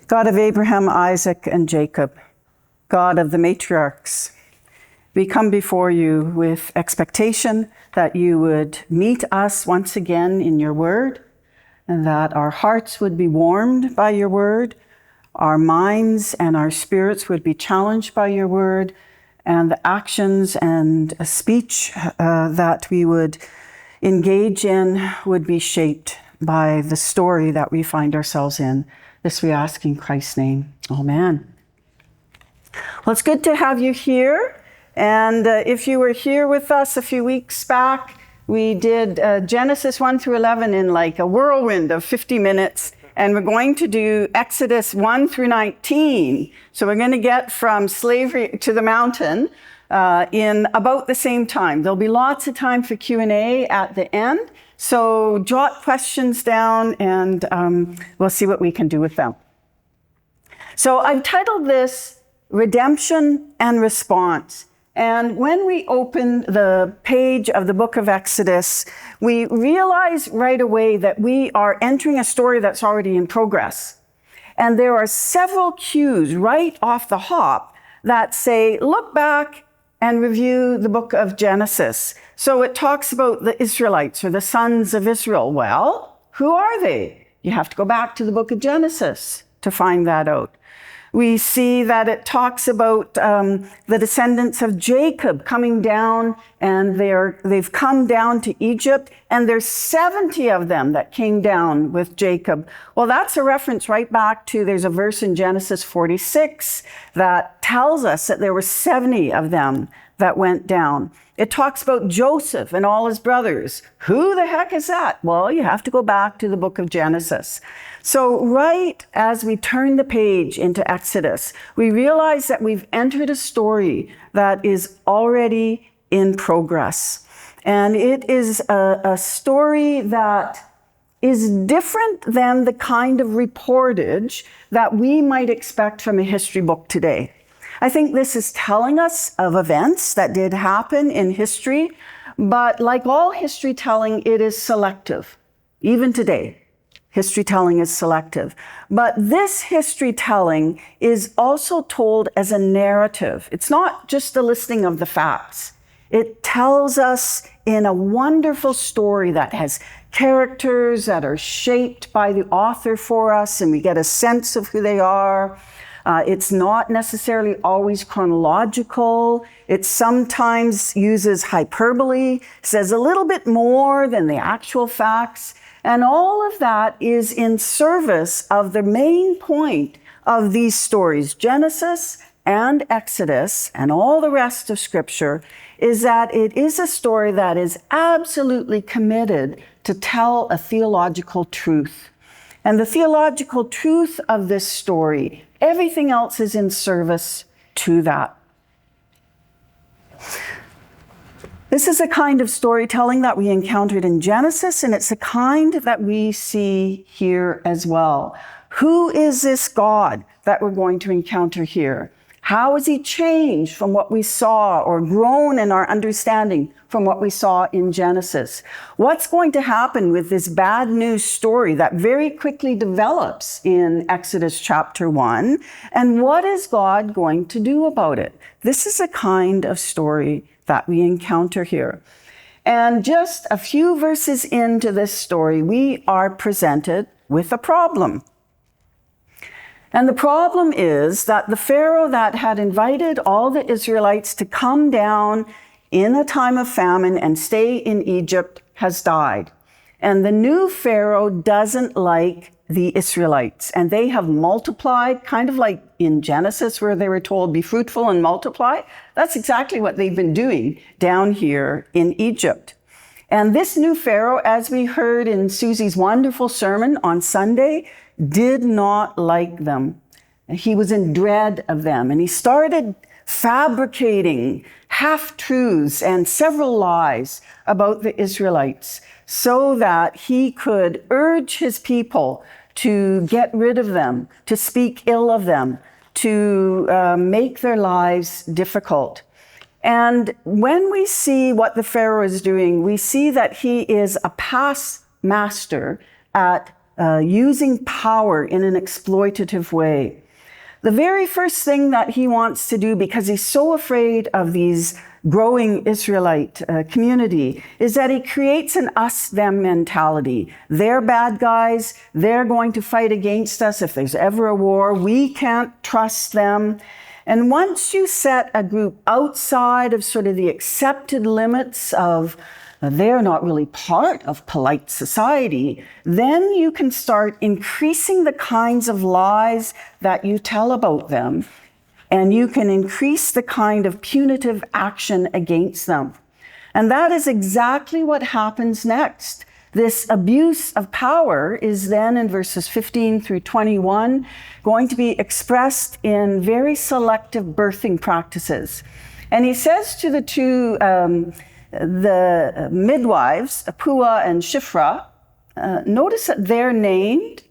God of Abraham, Isaac, and Jacob, God of the matriarchs, we come before you with expectation that you would meet us once again in your word, and that our hearts would be warmed by your word, our minds and our spirits would be challenged by your word, and the actions and speech that we would engage in would be shaped by the story that we find ourselves in. This we ask in Christ's name. Amen. Well, it's good to have you here. And if you were here with us a few weeks back, we did Genesis 1 through 11 in like a whirlwind of 50 minutes. And we're going to do Exodus 1 through 19. So we're going to get from slavery to the mountain in about the same time. There'll be lots of time for Q&A at the end. So jot questions down and we'll see what we can do with them. So I've titled this Redemption and Response. And when we open the page of the book of Exodus, we realize right away that we are entering a story that's already in progress. And there are several cues right off the hop that say, look back and review the book of Genesis. So it talks about the Israelites or the sons of Israel. Well, who are they? You have to go back to the book of Genesis to find that out. We see that it talks about the descendants of Jacob coming down, and they've come down to Egypt, and there's 70 of them that came down with Jacob. Well, that's a reference right back to, there's a verse in Genesis 46 that tells us that there were 70 of them that went down. It talks about Joseph and all his brothers. Who the heck is that? Well, you have to go back to the book of Genesis. So right as we turn the page into Exodus, we realize that we've entered a story that is already in progress. And it is a story that is different than the kind of reportage that we might expect from a history book today. I think this is telling us of events that did happen in history, but like all history telling, it is selective. Even today, history telling is selective. But this history telling is also told as a narrative. It's not just a listing of the facts. It tells us in a wonderful story that has characters that are shaped by the author for us, and we get a sense of who they are. It's not necessarily always chronological. It sometimes uses hyperbole, says a little bit more than the actual facts. And all of that is in service of the main point of these stories, Genesis and Exodus and all the rest of Scripture, is that it is a story that is absolutely committed to tell a theological truth. And the theological truth of this story, everything else is in service to that. This is a kind of storytelling that we encountered in Genesis, and it's a kind that we see here as well. Who is this God that we're going to encounter here? How has he changed from what we saw or grown in our understanding from what we saw in Genesis? What's going to happen with this bad news story that very quickly develops in Exodus chapter 1? And what is God going to do about it? This is a kind of story that we encounter here. And just a few verses into this story, we are presented with a problem. And the problem is that the Pharaoh that had invited all the Israelites to come down in a time of famine and stay in Egypt has died. And the new Pharaoh doesn't like the Israelites. And they have multiplied, kind of like in Genesis where they were told, be fruitful and multiply. That's exactly what they've been doing down here in Egypt. And this new Pharaoh, as we heard in Susie's wonderful sermon on Sunday, did not like them. He was in dread of them. And he started fabricating half-truths and several lies about the Israelites so that he could urge his people to get rid of them, to speak ill of them, to make their lives difficult. And when we see what the Pharaoh is doing, we see that he is a past master at using power in an exploitative way. The very first thing that he wants to do, because he's so afraid of these growing Israelite community, is that he creates an us-them mentality. They're bad guys. They're going to fight against us if there's ever a war. We can't trust them. And once you set a group outside of sort of the accepted limits of they're not really part of polite society, then you can start increasing the kinds of lies that you tell about them, and you can increase the kind of punitive action against them. And that is exactly what happens next. This abuse of power is then in verses 15 through 21 going to be expressed in very selective birthing practices. And he says to the two the midwives, Puah and Shiphrah, notice that they're named.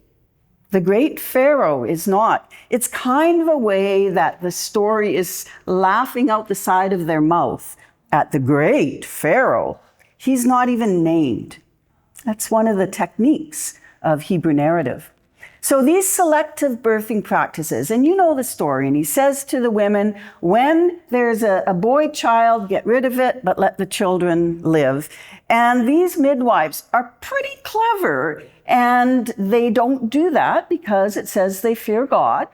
The great Pharaoh is not. It's kind of a way that the story is laughing out the side of their mouth at the great Pharaoh. He's not even named. That's one of the techniques of Hebrew narrative. So these selective birthing practices, and you know the story, and he says to the women, when there's a boy child, get rid of it, but let the children live. And these midwives are pretty clever, and they don't do that because it says they fear God.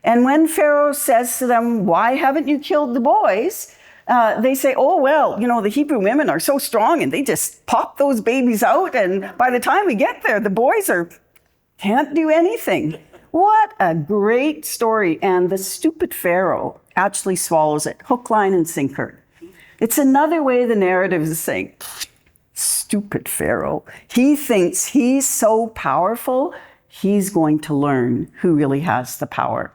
And when Pharaoh says to them, why haven't you killed the boys? They say, oh, well, you know, the Hebrew women are so strong and they just pop those babies out. And by the time we get there, the boys can't do anything. What a great story. And the stupid Pharaoh actually swallows it, hook, line, and sinker. It's another way the narrative is saying, stupid Pharaoh. He thinks he's so powerful, he's going to learn who really has the power.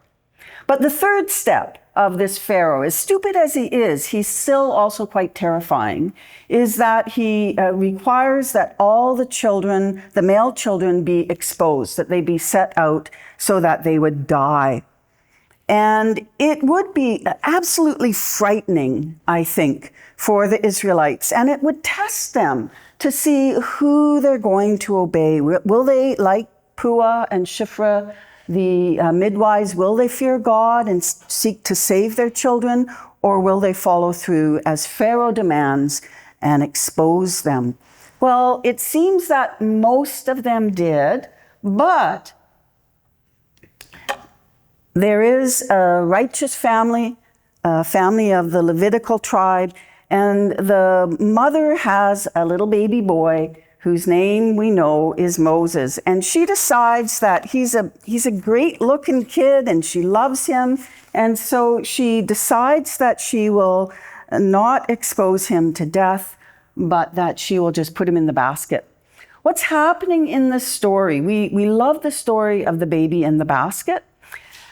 But the third step of this Pharaoh, as stupid as he is, he's still also quite terrifying, is that he requires that all the children, the male children, be exposed, that they be set out so that they would die. And it would be absolutely frightening, I think, for the Israelites, and it would test them to see who they're going to obey. Will they, like Puah and Shiphrah, the midwives, will they fear God and seek to save their children, or will they follow through as Pharaoh demands and expose them? Well, it seems that most of them did, but there is a righteous family, a family of the Levitical tribe, and the mother has a little baby boy whose name we know is Moses. And she decides that he's a great looking kid and she loves him. And so she decides that she will not expose him to death, but that she will just put him in the basket. What's happening in this story? We love the story of the baby in the basket.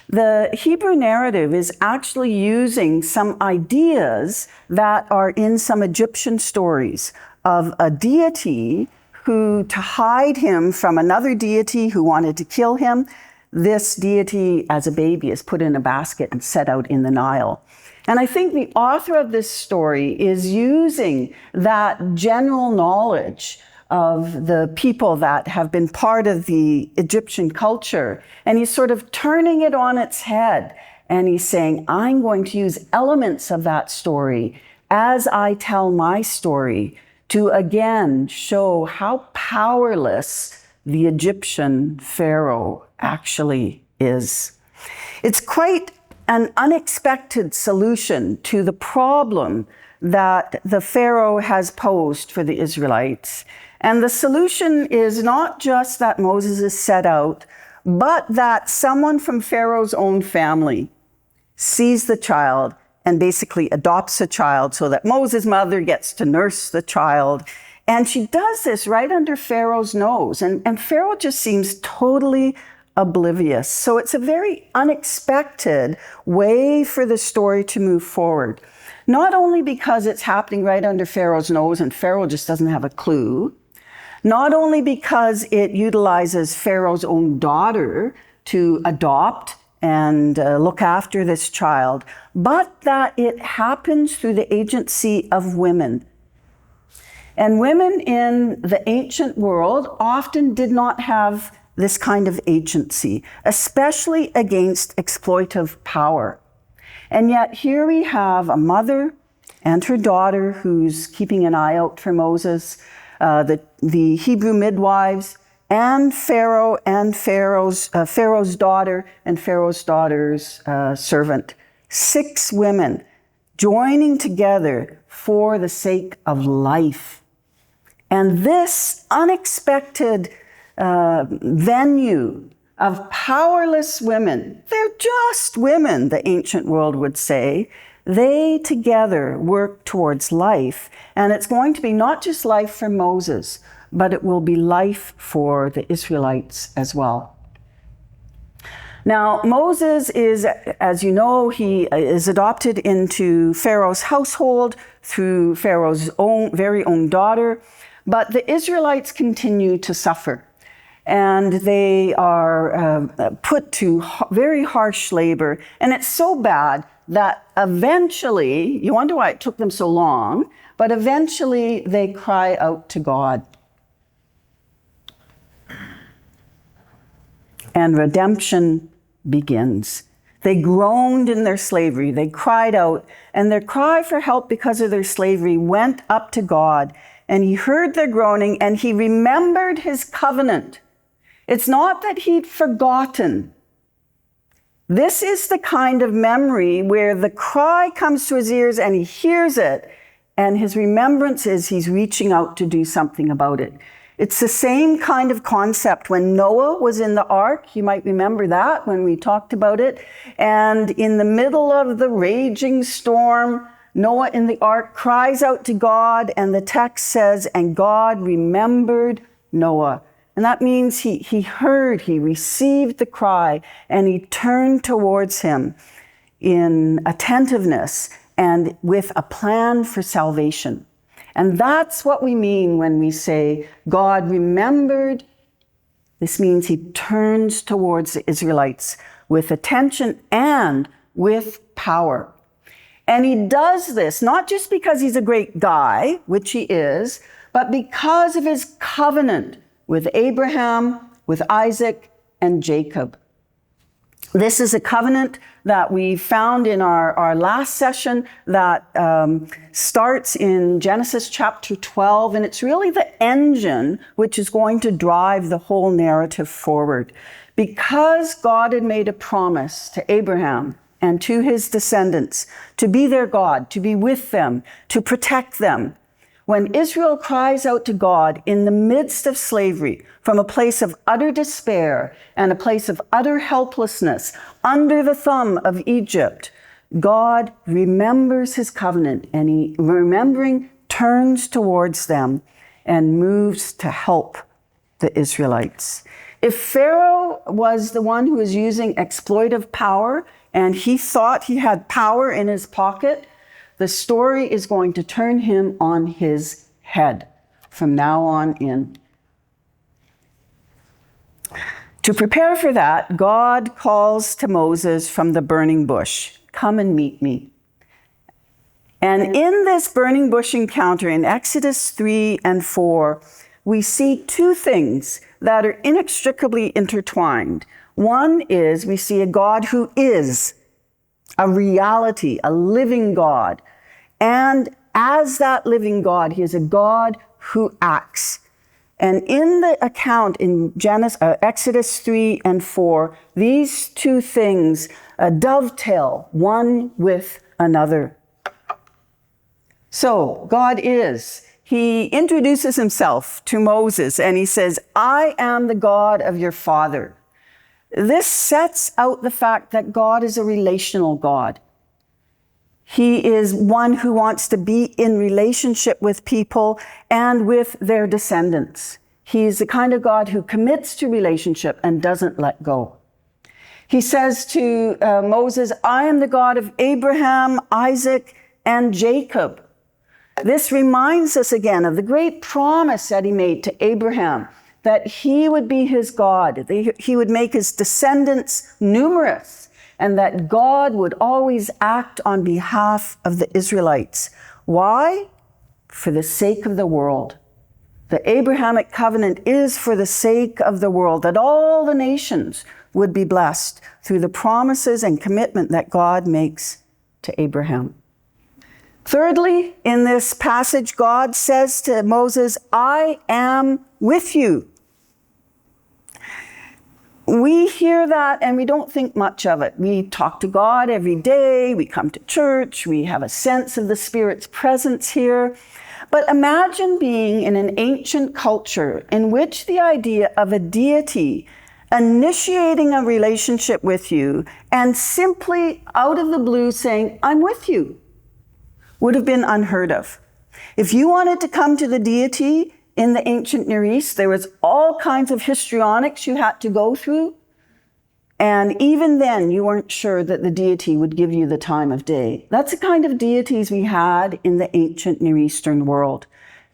The Hebrew narrative is actually using some ideas that are in some Egyptian stories of a deity who, to hide him from another deity who wanted to kill him, this deity as a baby is put in a basket and set out in the Nile. And I think the author of this story is using that general knowledge of the people that have been part of the Egyptian culture, and he's sort of turning it on its head. And he's saying, I'm going to use elements of that story as I tell my story to again show how powerless the Egyptian Pharaoh actually is. It's quite an unexpected solution to the problem that the Pharaoh has posed for the Israelites. And the solution is not just that Moses is set out, but that someone from Pharaoh's own family sees the child and basically adopts a child so that Moses' mother gets to nurse the child. And she does this right under Pharaoh's nose. And Pharaoh just seems totally oblivious. So it's a very unexpected way for the story to move forward. Not only because it's happening right under Pharaoh's nose and Pharaoh just doesn't have a clue, not only because it utilizes Pharaoh's own daughter to adopt and look after this child, but that it happens through the agency of women. And women in the ancient world often did not have this kind of agency, especially against exploitive power. And yet here we have a mother and her daughter who's keeping an eye out for Moses, the Hebrew midwives, and Pharaoh and Pharaoh's daughter and Pharaoh's daughter's servant. 6 women joining together for the sake of life. And this unexpected venue of powerless women, they're just women, the ancient world would say, they together work towards life. And it's going to be not just life for Moses, but it will be life for the Israelites as well. Now, Moses is, as you know, he is adopted into Pharaoh's household through Pharaoh's very own daughter, but the Israelites continue to suffer. And they are put to very harsh labor. And it's so bad that eventually, you wonder why it took them so long, but eventually they cry out to God. And redemption begins. They groaned in their slavery. They cried out, and their cry for help because of their slavery went up to God. And he heard their groaning, and he remembered his covenant. It's not that he'd forgotten. This is the kind of memory where the cry comes to his ears and he hears it, and his remembrance is he's reaching out to do something about it. It's the same kind of concept when Noah was in the ark. You might remember that when we talked about it. And in the middle of the raging storm, Noah in the ark cries out to God, and the text says, and God remembered Noah. And that means he heard, he received the cry, and he turned towards him in attentiveness and with a plan for salvation. And that's what we mean when we say God remembered. This means he turns towards the Israelites with attention and with power. And he does this not just because he's a great guy, which he is, but because of his covenant with Abraham, with Isaac, and Jacob. This is a covenant that we found in our last session that starts in Genesis chapter 12, and it's really the engine which is going to drive the whole narrative forward. Because God had made a promise to Abraham and to his descendants to be their God, to be with them, to protect them, when Israel cries out to God in the midst of slavery, from a place of utter despair and a place of utter helplessness, under the thumb of Egypt, God remembers his covenant, and he, remembering, turns towards them and moves to help the Israelites. If Pharaoh was the one who was using exploitive power and he thought he had power in his pocket, the story is going to turn him on his head from now on in. To prepare for that, God calls to Moses from the burning bush, "Come and meet me." And in this burning bush encounter in Exodus 3 and 4, we see 2 things that are inextricably intertwined. One is we see a God who is a reality, a living God. And as that living God, he is a God who acts. And in the account in Exodus 3 and 4, these 2 things dovetail one with another. So God is. He introduces himself to Moses and he says, "I am the God of your father." This sets out the fact that God is a relational God. He is one who wants to be in relationship with people and with their descendants. He is the kind of God who commits to relationship and doesn't let go. He says to Moses, "I am the God of Abraham, Isaac, and Jacob." This reminds us again of the great promise that he made to Abraham, that he would be his God, he would make his descendants numerous, and that God would always act on behalf of the Israelites. Why? for the sake of the world. The Abrahamic covenant is for the sake of the world, that all the nations would be blessed through the promises and commitment that God makes to Abraham. Thirdly, in this passage, God says to Moses, I am with you. We hear that and we don't think much of it. We talk to God every day, we come to church, we have a sense of the Spirit's presence here. But imagine being in an ancient culture in which the idea of a deity initiating a relationship with you and simply out of the blue saying, I'm with you, would have been unheard of. If you wanted to come to the deity in the ancient Near East, there was all kinds of histrionics you had to go through. And even then, you weren't sure that the deity would give you the time of day. That's the kind of deities we had in the ancient Near Eastern world.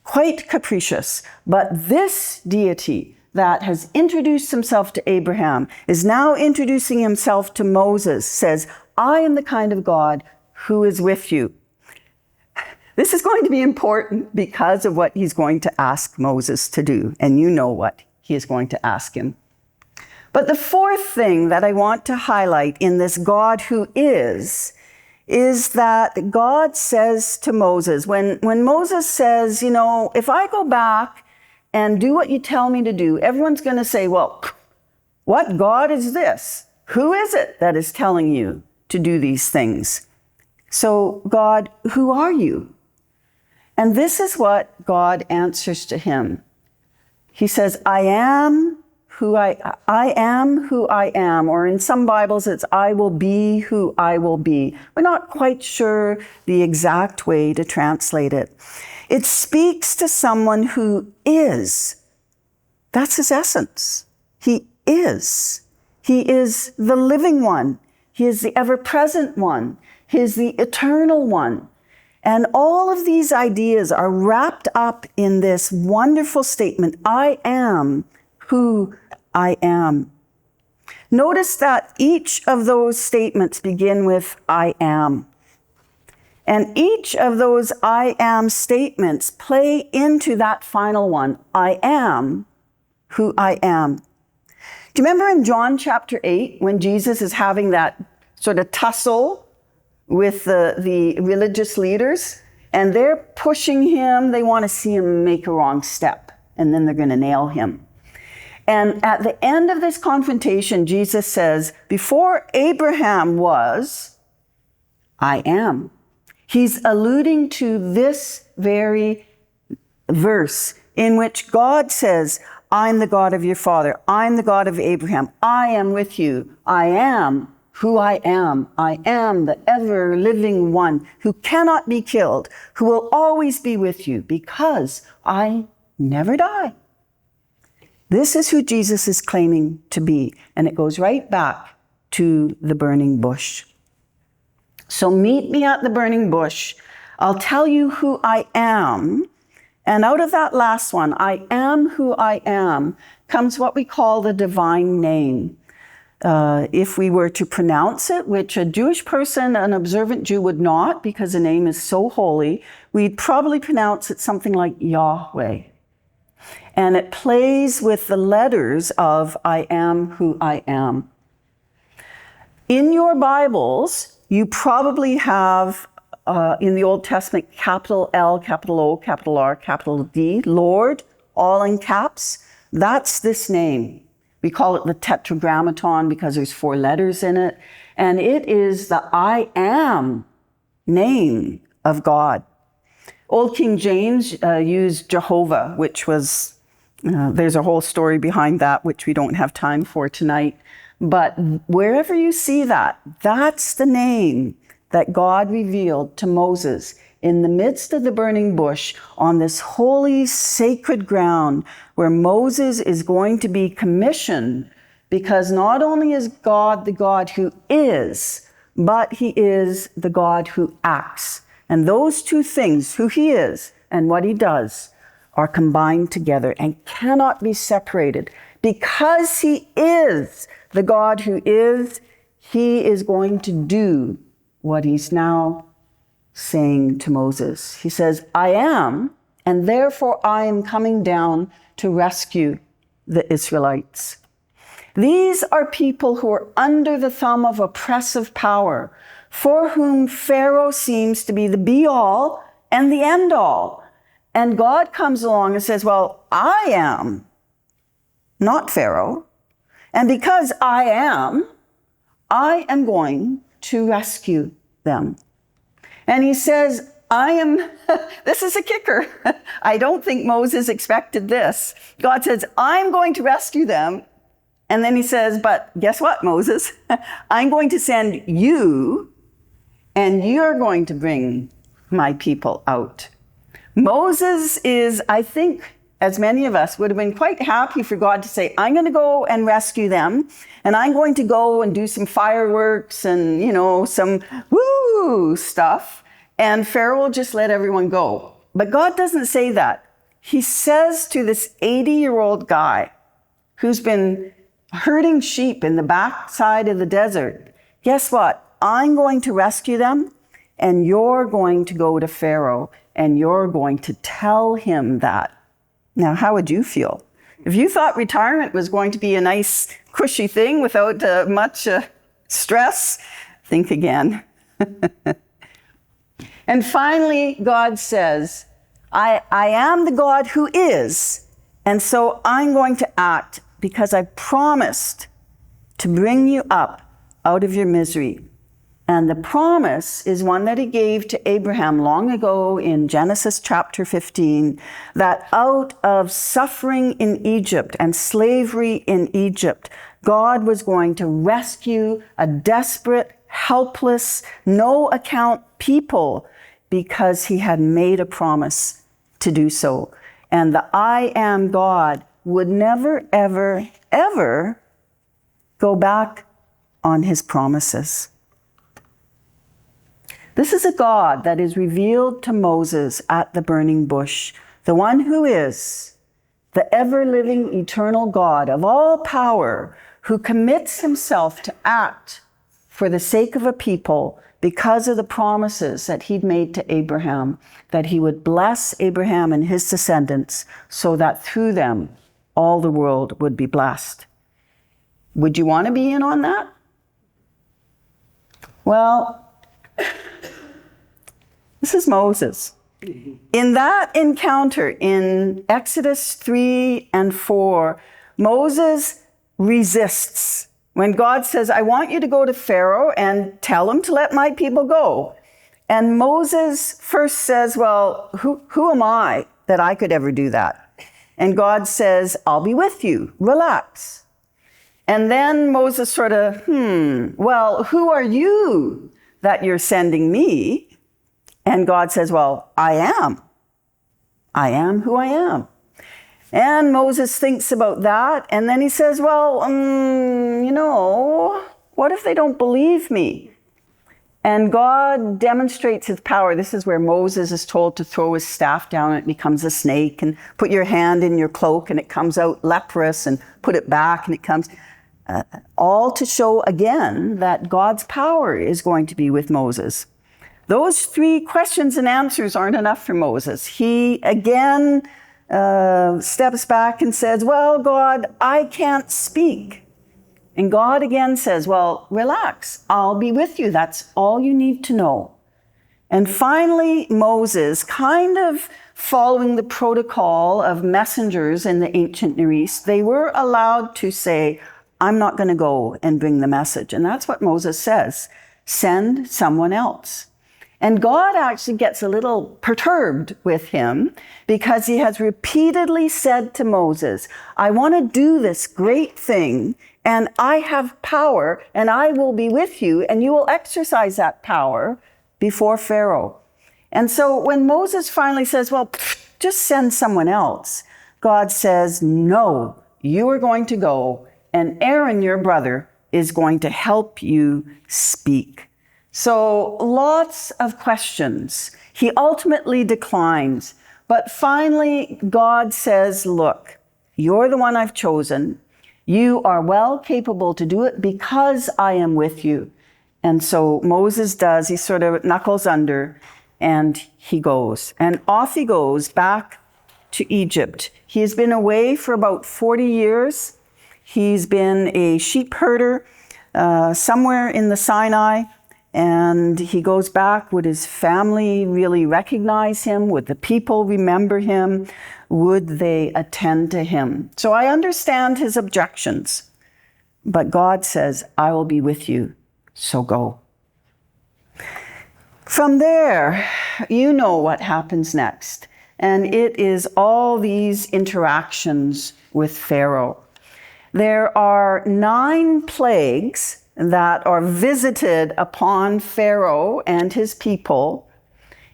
Quite capricious. But this deity that has introduced himself to Abraham is now introducing himself to Moses, says, I am the kind of God who is with you. This is going to be important because of what he's going to ask Moses to do. And you know what he is going to ask him. But the fourth thing that I want to highlight in this God who is that God says to Moses, when Moses says, if I go back and do what you tell me to do, everyone's going to say, well, what God is this? Who is it that is telling you to do these things? So God, who are you? And this is what God answers to him. He says, I am who I am, or in some Bibles it's I will be who I will be. We're not quite sure the exact way to translate it. It speaks to someone who is. That's his essence. He is. He is the living one. He is the ever-present one. He is the eternal one. And all of these ideas are wrapped up in this wonderful statement, I am who I am. Notice that each of those statements begin with I am. And each of those I am statements play into that final one, I am who I am. Do you remember in John chapter 8 when Jesus is having that sort of tussle with the religious leaders, and they're pushing him, they want to see him make a wrong step, and then they're going to nail him. And at the end of this confrontation, Jesus says, before Abraham was, I am. He's alluding to this very verse in which God says, I'm the God of your father. I'm the God of Abraham. I am with you. I am who I am. I am the ever living one who cannot be killed, who will always be with you because I never die. This is who Jesus is claiming to be. And it goes right back to the burning bush. So meet me at the burning bush. I'll tell you who I am. And out of that last one, I am who I am, comes what we call the divine name. If we were to pronounce it, which a Jewish person, an observant Jew would not, because the name is so holy, we'd probably pronounce it something like Yahweh. And it plays with the letters of I am who I am. In your Bibles, you probably have, in the Old Testament, capital L, capital O, capital R, capital D, Lord, all in caps. That's this name. We call it the Tetragrammaton because there's 4 letters in it. And it is the I am name of God. Old King James used Jehovah, which was, there's a whole story behind that, which we don't have time for tonight. But wherever you see that, that's the name that God revealed to Moses in the midst of the burning bush on this holy, sacred ground where Moses is going to be commissioned, because not only is God the God who is, but he is the God who acts. And those two things, who he is and what he does, are combined together and cannot be separated. Because he is the God who is, he is going to do what he's now saying to Moses. He says, I am, and therefore I am coming down to rescue the Israelites. These are people who are under the thumb of oppressive power, for whom Pharaoh seems to be the be-all and the end-all. And God comes along and says, well, I am, not Pharaoh. And because I am going to rescue them. And he says, this is a kicker. I don't think Moses expected this. God says, I'm going to rescue them. And then he says, but guess what, Moses? I'm going to send you, and you're going to bring my people out. Moses is, I think, as many of us would have been quite happy for God to say, I'm going to go and rescue them, and I'm going to go and do some fireworks and, some woo stuff, and Pharaoh will just let everyone go. But God doesn't say that. He says to this 80-year-old guy who's been herding sheep in the backside of the desert, guess what? I'm going to rescue them, and you're going to go to Pharaoh, and you're going to tell him that. Now, how would you feel? If you thought retirement was going to be a nice, cushy thing without much stress, think again. And finally, God says, I am the God who is, and so I'm going to act because I promised to bring you up out of your misery. And the promise is one that he gave to Abraham long ago in Genesis chapter 15, that out of suffering in Egypt and slavery in Egypt, God was going to rescue a desperate, helpless, no account people because he had made a promise to do so. And the I am God would never, ever, ever go back on his promises. This is a God that is revealed to Moses at the burning bush, the one who is the ever-living, eternal God of all power, who commits himself to act for the sake of a people because of the promises that he'd made to Abraham, that he would bless Abraham and his descendants so that through them all the world would be blessed. Would you want to be in on that? Well, this is Moses. In that encounter in Exodus 3 and 4, Moses resists. When God says, I want you to go to Pharaoh and tell him to let my people go. And Moses first says, well, who am I that I could ever do that? And God says, I'll be with you. Relax. And then Moses sort of, well, who are you that you're sending me? And God says, well, I am. I am who I am. And Moses thinks about that. And then he says, well, what if they don't believe me? And God demonstrates his power. This is where Moses is told to throw his staff down and it becomes a snake, and put your hand in your cloak and it comes out leprous, and put it back and it comes, all to show again that God's power is going to be with Moses. Those 3 questions and answers aren't enough for Moses. He again steps back and says, well, God, I can't speak. And God again says, well, relax, I'll be with you. That's all you need to know. And finally, Moses, kind of following the protocol of messengers in the ancient Near East, they were allowed to say, I'm not going to go and bring the message. And that's what Moses says. Send someone else. And God actually gets a little perturbed with him because he has repeatedly said to Moses, I want to do this great thing, and I have power, and I will be with you, and you will exercise that power before Pharaoh. And so when Moses finally says, well, just send someone else, God says, no, you are going to go, and Aaron, your brother, is going to help you speak. So lots of questions. He ultimately declines. But finally, God says, look, you're the one I've chosen. You are well capable to do it because I am with you. And so Moses does. He sort of knuckles under and he goes. And off he goes back to Egypt. He has been away for about 40 years. He's been a sheep herder somewhere in the Sinai, and he goes back. Would his family really recognize him? Would the people remember him? Would they attend to him? So I understand his objections, but God says, I will be with you, so go. From there, you know what happens next, and it is all these interactions with Pharaoh. There are 9 plagues that are visited upon Pharaoh and his people.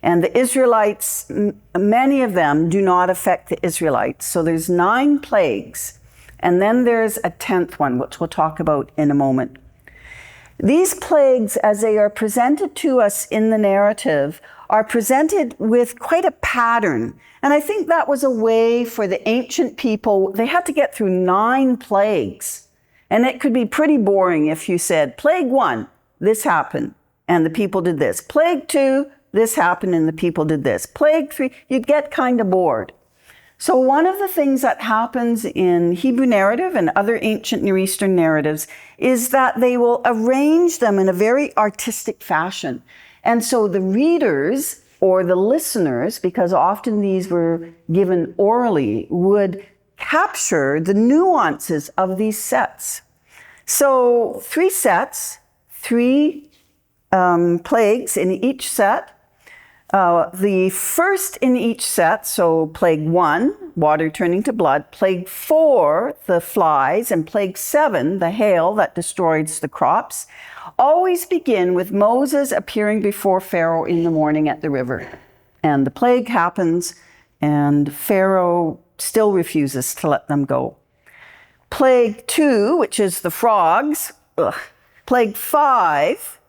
And the Israelites, many of them do not affect the Israelites. So there's 9 plagues. And then there's a 10th one, which we'll talk about in a moment. These plagues, as they are presented to us in the narrative, are presented with quite a pattern. And I think that was a way for the ancient people. They had to get through 9 plagues. And it could be pretty boring if you said, plague 1, this happened, and the people did this. Plague 2, this happened, and the people did this. Plague 3, you'd get kind of bored. So one of the things that happens in Hebrew narrative and other ancient Near Eastern narratives is that they will arrange them in a very artistic fashion. And so the readers or the listeners, because often these were given orally, would capture the nuances of these sets. So 3 sets, 3 plagues in each set. The first in each set, so plague 1, water turning to blood, plague 4, the flies, and plague 7, the hail that destroys the crops, always begin with Moses appearing before Pharaoh in the morning at the river. And the plague happens, and Pharaoh still refuses to let them go. Plague 2, which is the frogs, plague 5,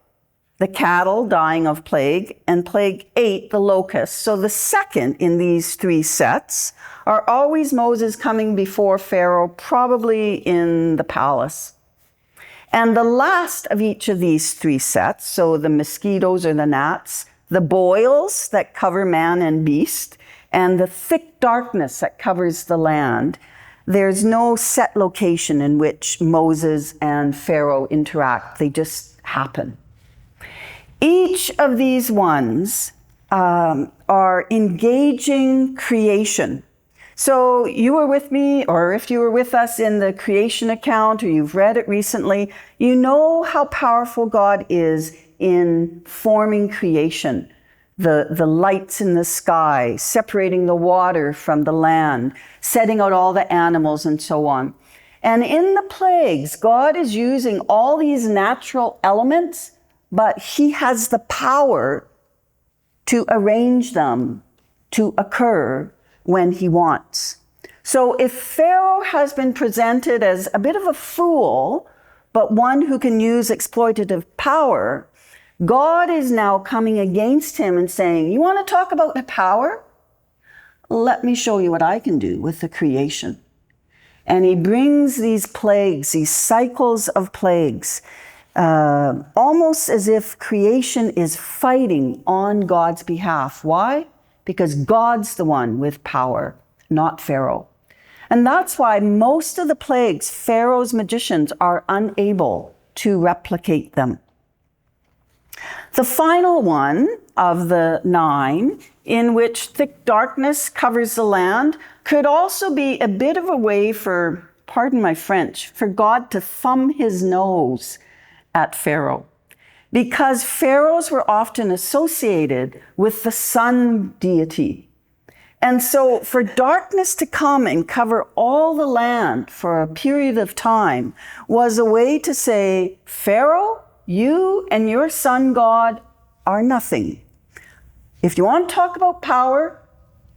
the cattle dying of plague, and plague 8, the locusts. So the second in these 3 sets are always Moses coming before Pharaoh, probably in the palace. And the last of each of these 3 sets, so the mosquitoes or the gnats, the boils that cover man and beast, and the thick darkness that covers the land, there's no set location in which Moses and Pharaoh interact. They just happen. Each of these ones are engaging creation. So you were with me, or if you were with us in the creation account, or you've read it recently, you know how powerful God is in forming creation. The lights in the sky, separating the water from the land, setting out all the animals and so on. And in the plagues, God is using all these natural elements, but he has the power to arrange them to occur when he wants. So if Pharaoh has been presented as a bit of a fool, but one who can use exploitative power, God is now coming against him and saying, you want to talk about the power? Let me show you what I can do with the creation. And he brings these plagues, these cycles of plagues, almost as if creation is fighting on God's behalf. Why? Because God's the one with power, not Pharaoh. And that's why most of the plagues, Pharaoh's magicians are unable to replicate them. The final one of the 9, in which thick darkness covers the land, could also be a bit of a way for, pardon my French, for God to thumb his nose at Pharaoh. Because pharaohs were often associated with the sun deity. And so for darkness to come and cover all the land for a period of time was a way to say, Pharaoh, you and your sun God are nothing. If you want to talk about power,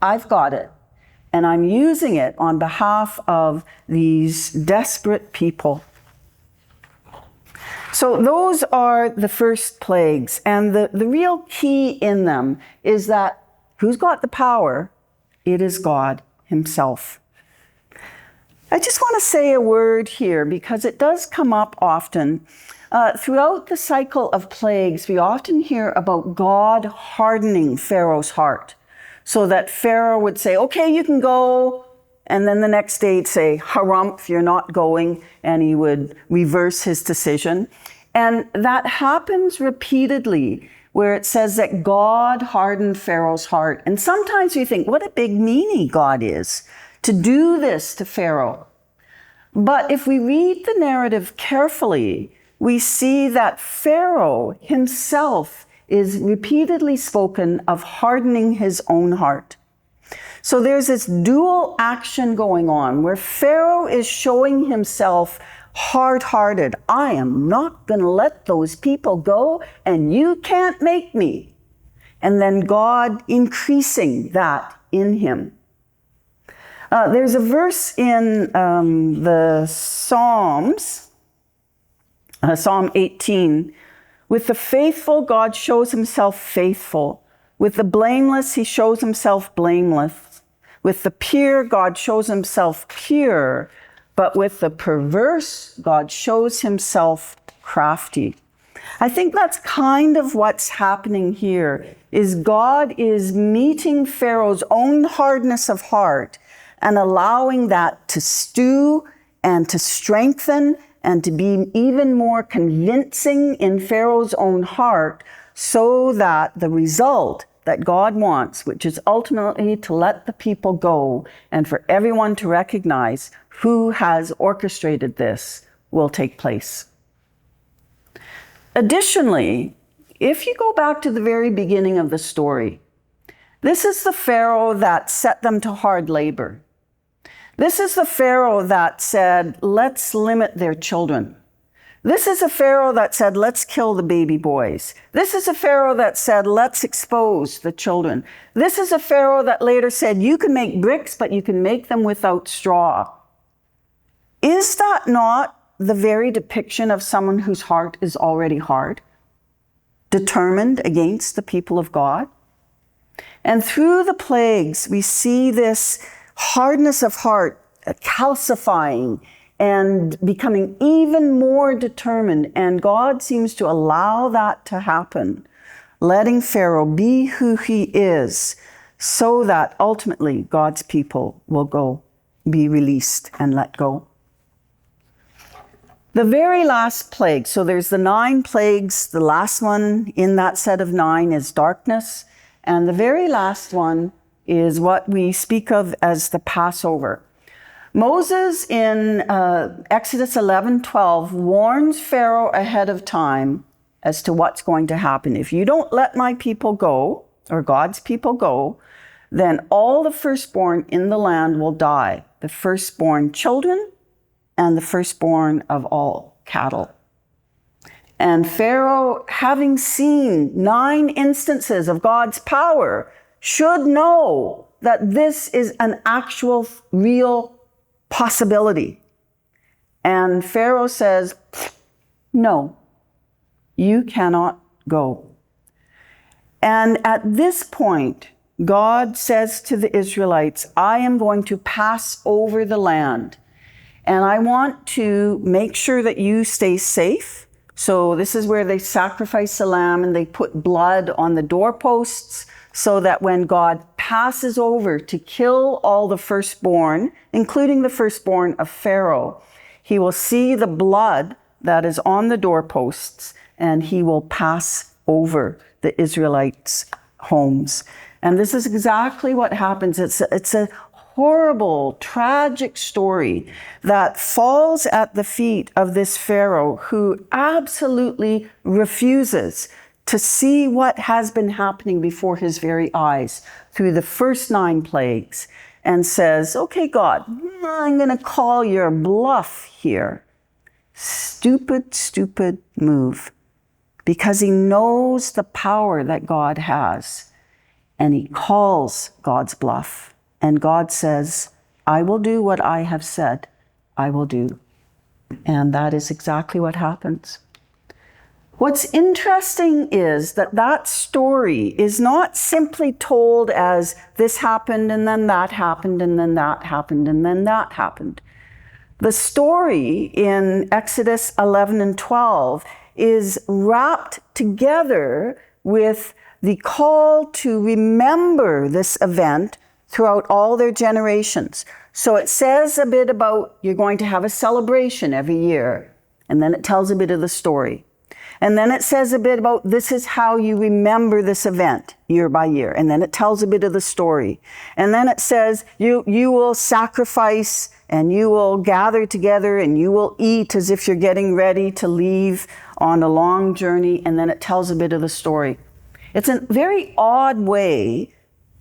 I've got it. And I'm using it on behalf of these desperate people. So those are the first plagues. And the real key in them is that who's got the power? It is God himself. I just want to say a word here because it does come up often. Throughout the cycle of plagues, we often hear about God hardening Pharaoh's heart so that Pharaoh would say, okay, you can go. And then the next day he'd say, harumph, you're not going. And he would reverse his decision. And that happens repeatedly, where it says that God hardened Pharaoh's heart. And sometimes we think, what a big meanie God is to do this to Pharaoh. But if we read the narrative carefully, we see that Pharaoh himself is repeatedly spoken of hardening his own heart. So there's this dual action going on where Pharaoh is showing himself hard-hearted. I am not going to let those people go, and you can't make me. And then God increasing that in him. There's a verse in the Psalms, Psalm 18. With the faithful, God shows himself faithful. With the blameless, he shows himself blameless. With the pure, God shows himself pure. But with the perverse, God shows himself crafty. I think that's kind of what's happening here, is God is meeting Pharaoh's own hardness of heart and allowing that to stew and to strengthen and to be even more convincing in Pharaoh's own heart, so that the result that God wants, which is ultimately to let the people go and for everyone to recognize who has orchestrated this, will take place. Additionally, if you go back to the very beginning of the story, this is the Pharaoh that set them to hard labor. This is the Pharaoh that said, let's limit their children. This is a Pharaoh that said, let's kill the baby boys. This is a Pharaoh that said, let's expose the children. This is a Pharaoh that later said, you can make bricks, but you can make them without straw. Is that not the very depiction of someone whose heart is already hard, determined against the people of God? And through the plagues, we see this hardness of heart calcifying and becoming even more determined. And God seems to allow that to happen, letting Pharaoh be who he is, so that ultimately God's people will be released and let go. The very last plague, so there's the 9 plagues. The last one in that set of 9 is darkness. And the very last one is what we speak of as the Passover. Moses in Exodus 11:12 warns Pharaoh ahead of time as to what's going to happen. If you don't let my people go, or God's people go, then all the firstborn in the land will die. The firstborn children and the firstborn of all cattle. And Pharaoh, having seen 9 instances of God's power, should know that this is an actual, real possibility. And Pharaoh says, no, you cannot go. And at this point, God says to the Israelites, I am going to pass over the land, and I want to make sure that you stay safe. So this is where they sacrifice the lamb and they put blood on the doorposts, so that when God passes over to kill all the firstborn, including the firstborn of Pharaoh, he will see the blood that is on the doorposts, and he will pass over the Israelites' homes. And this is exactly what happens. It's a horrible, tragic story that falls at the feet of this Pharaoh who absolutely refuses to see what has been happening before his very eyes through the first 9 plagues, and says, okay, God, I'm going to call your bluff here. Stupid, stupid move. Because he knows the power that God has, and he calls God's bluff. And God says, I will do what I have said I will do. And that is exactly what happens. What's interesting is that that story is not simply told as this happened and then that happened and then that happened and then that happened. The story in Exodus 11 and 12 is wrapped together with the call to remember this event throughout all their generations. So it says a bit about you're going to have a celebration every year, and then it tells a bit of the story. And then it says a bit about this is how you remember this event year by year. And then it tells a bit of the story. And then it says you will sacrifice and you will gather together and you will eat as if you're getting ready to leave on a long journey. And then it tells a bit of the story. It's a very odd way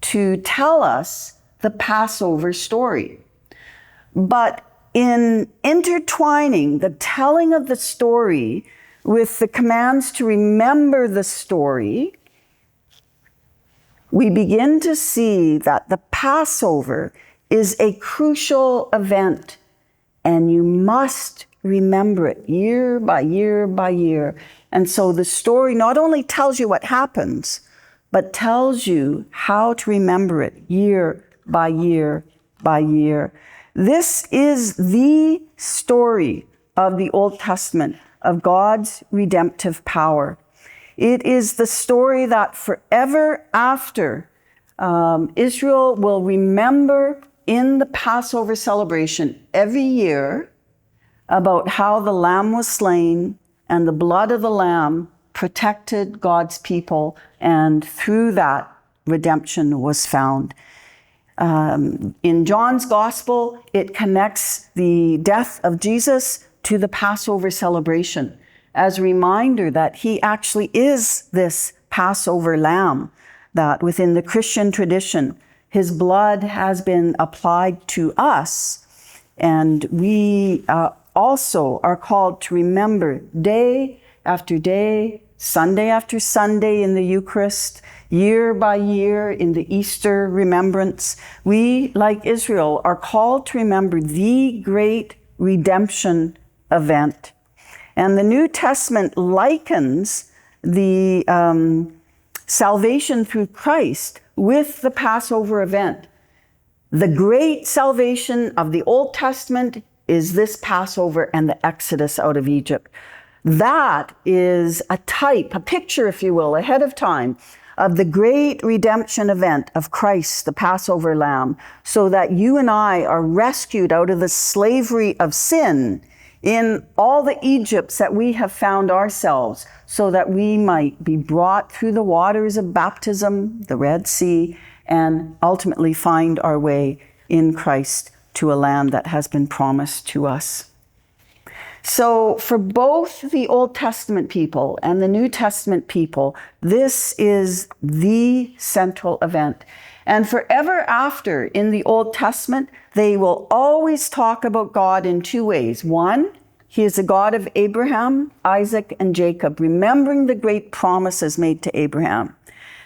to tell us the Passover story. But in intertwining the telling of the story with the commands to remember the story, we begin to see that the Passover is a crucial event, and you must remember it year by year by year. And so the story not only tells you what happens, but tells you how to remember it year by year by year. This is the story of the Old Testament, of God's redemptive power. It is the story that forever after Israel will remember in the Passover celebration every year about how the lamb was slain and the blood of the lamb protected God's people, and through that redemption was found. In John's gospel, it connects the death of Jesus to the Passover celebration as a reminder that he actually is this Passover lamb, that within the Christian tradition, his blood has been applied to us. And we also are called to remember day after day, Sunday after Sunday in the Eucharist, year by year in the Easter remembrance. We, like Israel, are called to remember the great redemption event. And the New Testament likens the salvation through Christ with the Passover event. The great salvation of the Old Testament is this Passover and the Exodus out of Egypt. That is a type, a picture, if you will, ahead of time of the great redemption event of Christ, the Passover lamb, so that you and I are rescued out of the slavery of sin in all the Egypts that we have found ourselves, so that we might be brought through the waters of baptism, the Red Sea, and ultimately find our way in Christ to a land that has been promised to us. So for both the Old Testament people and the New Testament people, this is the central event. And forever after, in the Old Testament, they will always talk about God in two ways. One, he is a God of Abraham, Isaac, and Jacob, remembering the great promises made to Abraham.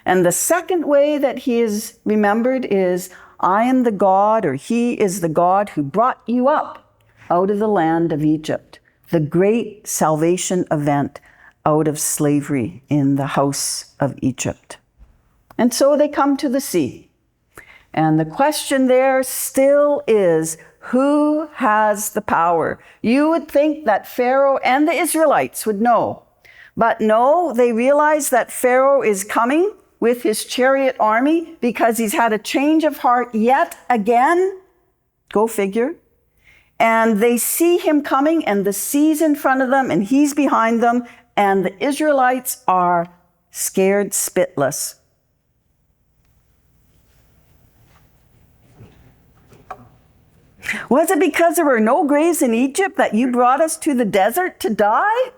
And the second way that he is remembered is, I am the God, or he is the God who brought you up out of the land of Egypt, the great salvation event out of slavery in the house of Egypt. And so they come to the sea. And the question there still is, who has the power? You would think that Pharaoh and the Israelites would know. But no, they realize that Pharaoh is coming with his chariot army because he's had a change of heart yet again. Go figure. And they see him coming, and the sea's in front of them, and he's behind them, and the Israelites are scared spitless. Was it because there were no graves in Egypt that you brought us to the desert to die?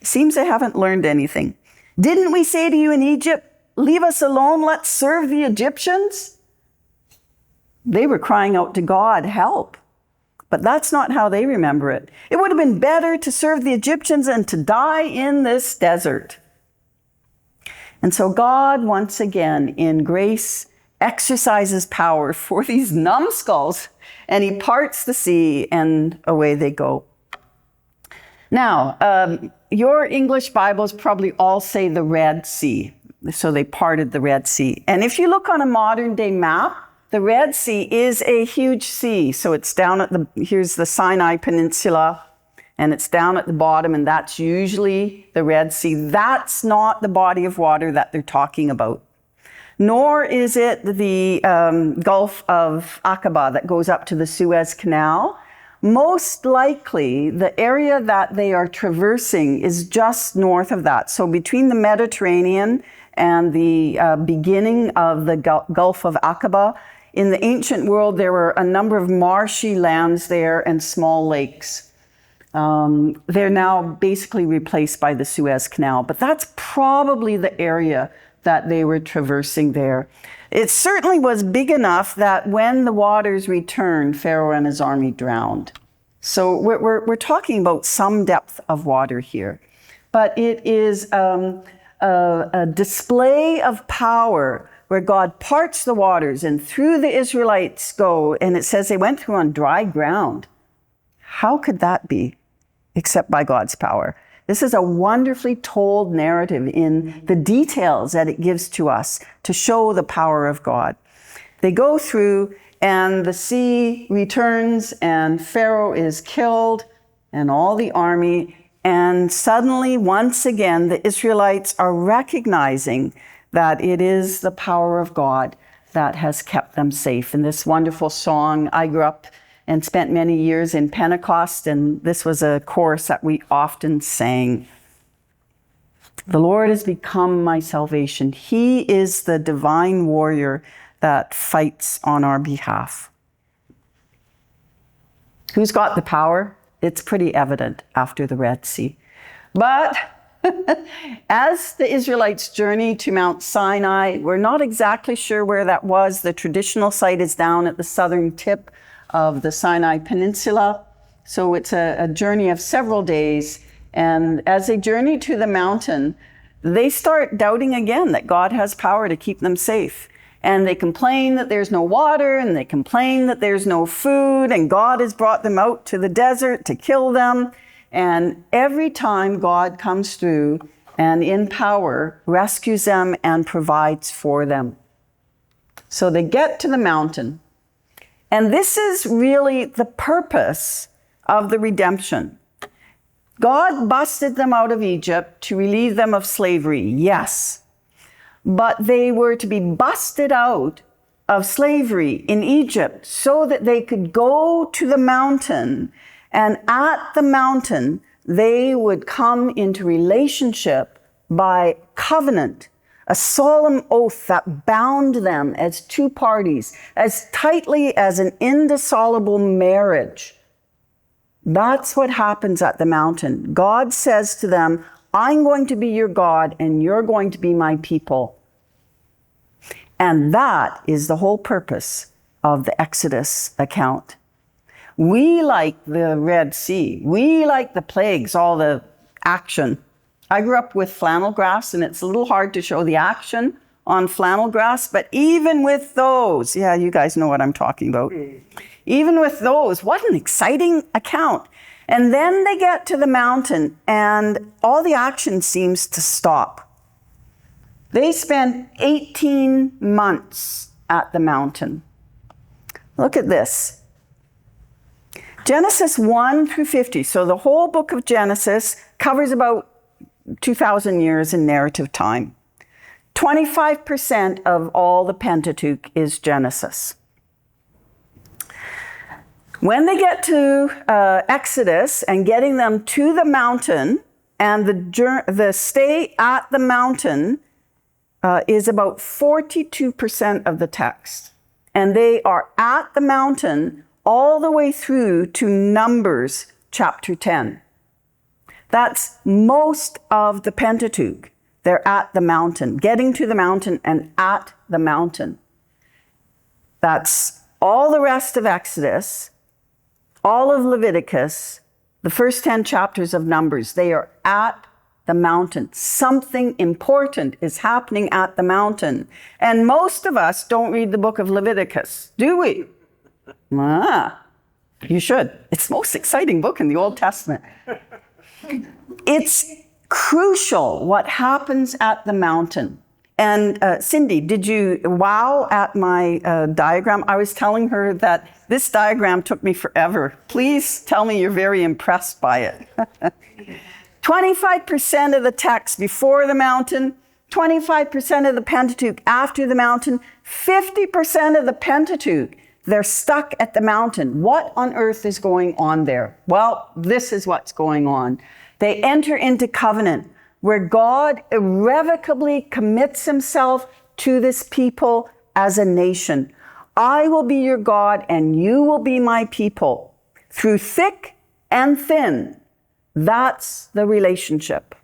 Seems they haven't learned anything. Didn't we say to you in Egypt, leave us alone, let's serve the Egyptians? They were crying out to God, help. But that's not how they remember it. It would have been better to serve the Egyptians than to die in this desert. And so God, once again, in grace, exercises power for these numbskulls, and he parts the sea, and away they go. Now, your English Bibles probably all say the Red Sea. So they parted the Red Sea. And if you look on a modern day map, the Red Sea is a huge sea. So it's down at here's the Sinai Peninsula, and it's down at the bottom, and that's usually the Red Sea. That's not the body of water that they're talking about. Nor is it the Gulf of Aqaba that goes up to the Suez Canal. Most likely, the area that they are traversing is just north of that. So between the Mediterranean and the beginning of the Gulf of Aqaba, in the ancient world, there were a number of marshy lands there and small lakes. They're now basically replaced by the Suez Canal, but that's probably the area that they were traversing there. It certainly was big enough that when the waters returned, Pharaoh and his army drowned. So we're talking about some depth of water here, but it is a display of power where God parts the waters and through the Israelites go, and it says they went through on dry ground. How could that be except by God's power? This is a wonderfully told narrative in the details that it gives to us to show the power of God. They go through and the sea returns and Pharaoh is killed and all the army. And suddenly, once again, the Israelites are recognizing that it is the power of God that has kept them safe. In this wonderful song, I grew up and spent many years in Pentecost, and this was a chorus that we often sang. The Lord has become my salvation. He is the divine warrior that fights on our behalf. Who's got the power? It's pretty evident after the Red Sea. But as the Israelites journey to Mount Sinai, we're not exactly sure where that was. The traditional site is down at the southern tip of the Sinai Peninsula. So it's a journey of several days. And as they journey to the mountain, they start doubting again that God has power to keep them safe. And they complain that there's no water, and they complain that there's no food, and God has brought them out to the desert to kill them. And every time God comes through and in power rescues them and provides for them. So they get to the mountain. And this is really the purpose of the redemption. God busted them out of Egypt to relieve them of slavery, yes. But they were to be busted out of slavery in Egypt so that they could go to the mountain, and at the mountain they would come into relationship by covenant, a solemn oath that bound them as two parties, as tightly as an indissoluble marriage. That's what happens at the mountain. God says to them, I'm going to be your God and you're going to be my people. And that is the whole purpose of the Exodus account. We like the Red Sea. We like the plagues, all the action. I grew up with flannel grass, and it's a little hard to show the action on flannel grass, but even with those, yeah, you guys know what I'm talking about. Even with those, what an exciting account. And then they get to the mountain, and all the action seems to stop. They spent 18 months at the mountain. Look at this. Genesis 1 through 50. So the whole book of Genesis covers about 2,000 years in narrative time. 25% of all the Pentateuch is Genesis. When they get to Exodus and getting them to the mountain, and the stay at the mountain is about 42% of the text. And they are at the mountain all the way through to Numbers chapter 10. That's most of the Pentateuch. They're at the mountain, getting to the mountain and at the mountain. That's all the rest of Exodus, all of Leviticus, the first 10 chapters of Numbers. They are at the mountain. Something important is happening at the mountain. And most of us don't read the book of Leviticus, do we? You should. It's the most exciting book in the Old Testament. It's crucial what happens at the mountain. And Cindy, did you wow at my diagram? I was telling her that this diagram took me forever. Please tell me you're very impressed by it. 25% of the text before the mountain, 25% of the Pentateuch after the mountain, 50% of the Pentateuch, they're stuck at the mountain. What on earth is going on there? Well, this is what's going on. They enter into covenant where God irrevocably commits himself to this people as a nation. I will be your God and you will be my people. Through thick and thin, that's the relationship.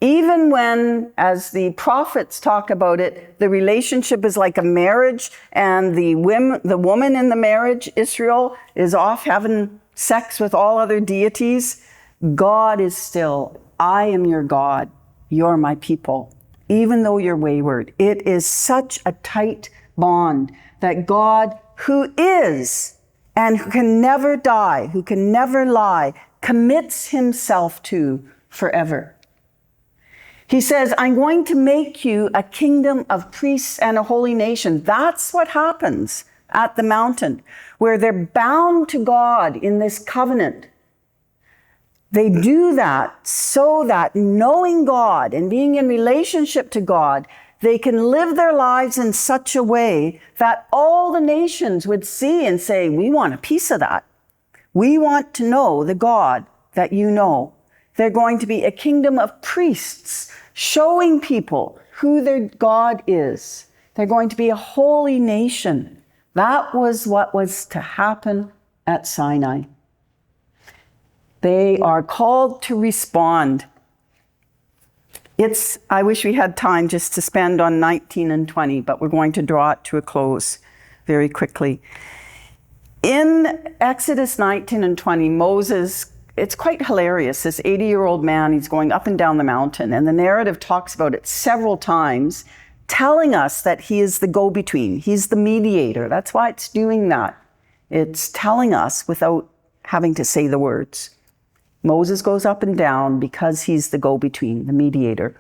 Even when, as the prophets talk about it, the relationship is like a marriage and the woman in the marriage, Israel, is off having sex with all other deities, God is still, I am your God, you're my people, even though you're wayward. It is such a tight bond that God, who is and who can never die, who can never lie, commits himself to forever. He says, I'm going to make you a kingdom of priests and a holy nation. That's what happens at the mountain, where they're bound to God in this covenant. They do that so that knowing God and being in relationship to God, they can live their lives in such a way that all the nations would see and say, we want a piece of that. We want to know the God that you know. They're going to be a kingdom of priests, showing people who their God is. They're going to be a holy nation. That was what was to happen at Sinai. They are called to respond. I wish we had time just to spend on 19 and 20, but we're going to draw it to a close very quickly. In Exodus 19 and 20, Moses, it's quite hilarious. This 80-year-old man, he's going up and down the mountain, and the narrative talks about it several times, telling us that he is the go-between. He's the mediator. That's why it's doing that. It's telling us without having to say the words. Moses goes up and down because he's the go-between, the mediator.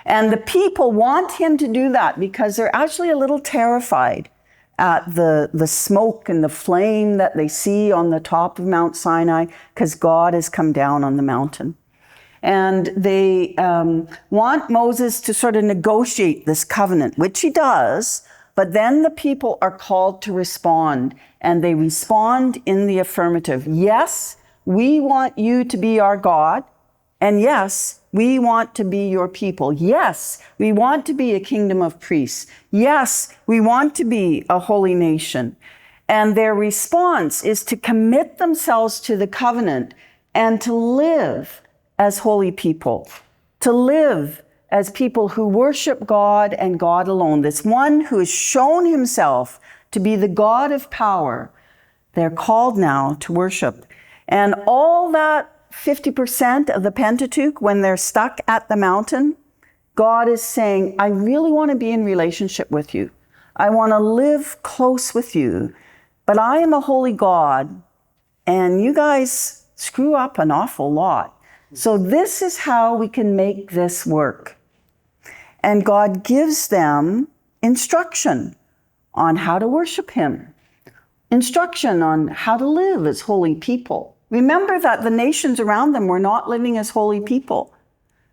And the people want him to do that because they're actually a little terrified at the smoke and the flame that they see on the top of Mount Sinai, because God has come down on the mountain. And they want Moses to sort of negotiate this covenant, which he does, but then the people are called to respond, and they respond in the affirmative. Yes, we want you to be our God, and yes, we want to be your people. Yes, we want to be a kingdom of priests. Yes, we want to be a holy nation. And their response is to commit themselves to the covenant and to live as holy people, to live as people who worship God and God alone. This one who has shown himself to be the God of power, they're called now to worship. And all that 50% of the Pentateuch, when they're stuck at the mountain, God is saying, I really want to be in relationship with you. I want to live close with you. But I am a holy God, and you guys screw up an awful lot. So this is how we can make this work. And God gives them instruction on how to worship him, instruction on how to live as holy people. Remember that the nations around them were not living as holy people.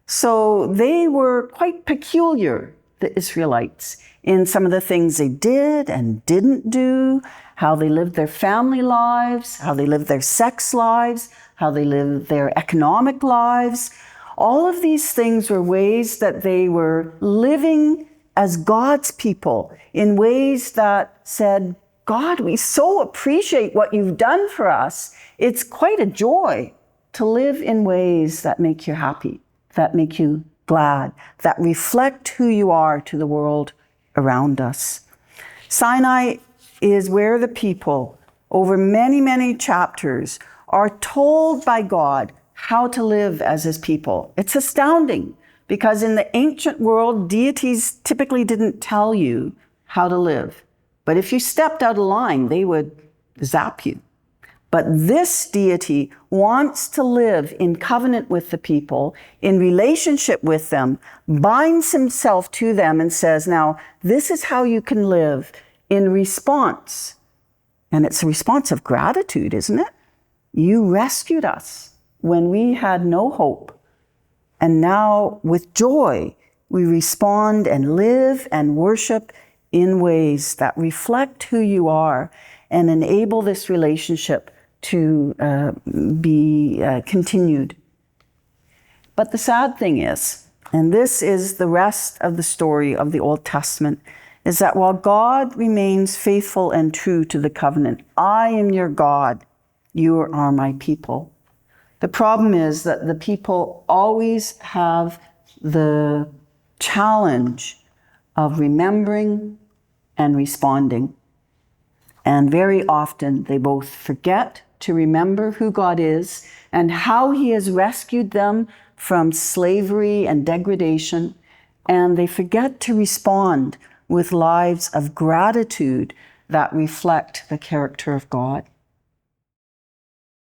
So they were quite peculiar, the Israelites, in some of the things they did and didn't do, how they lived their family lives, how they lived their sex lives, how they lived their economic lives. All of these things were ways that they were living as God's people in ways that said, God, we so appreciate what you've done for us. It's quite a joy to live in ways that make you happy, that make you glad, that reflect who you are to the world around us. Sinai is where the people, over many, many chapters, are told by God how to live as his people. It's astounding because in the ancient world, deities typically didn't tell you how to live. But if you stepped out of line, they would zap you. But this deity wants to live in covenant with the people, in relationship with them, binds himself to them and says, now, this is how you can live in response. And it's a response of gratitude, isn't it? You rescued us when we had no hope. And now, with joy, we respond and live and worship in ways that reflect who you are and enable this relationship to be continued. But the sad thing is, and this is the rest of the story of the Old Testament, is that while God remains faithful and true to the covenant, I am your God, you are my people. The problem is that the people always have the challenge of remembering and responding. And very often they both forget to remember who God is and how he has rescued them from slavery and degradation, and they forget to respond with lives of gratitude that reflect the character of God.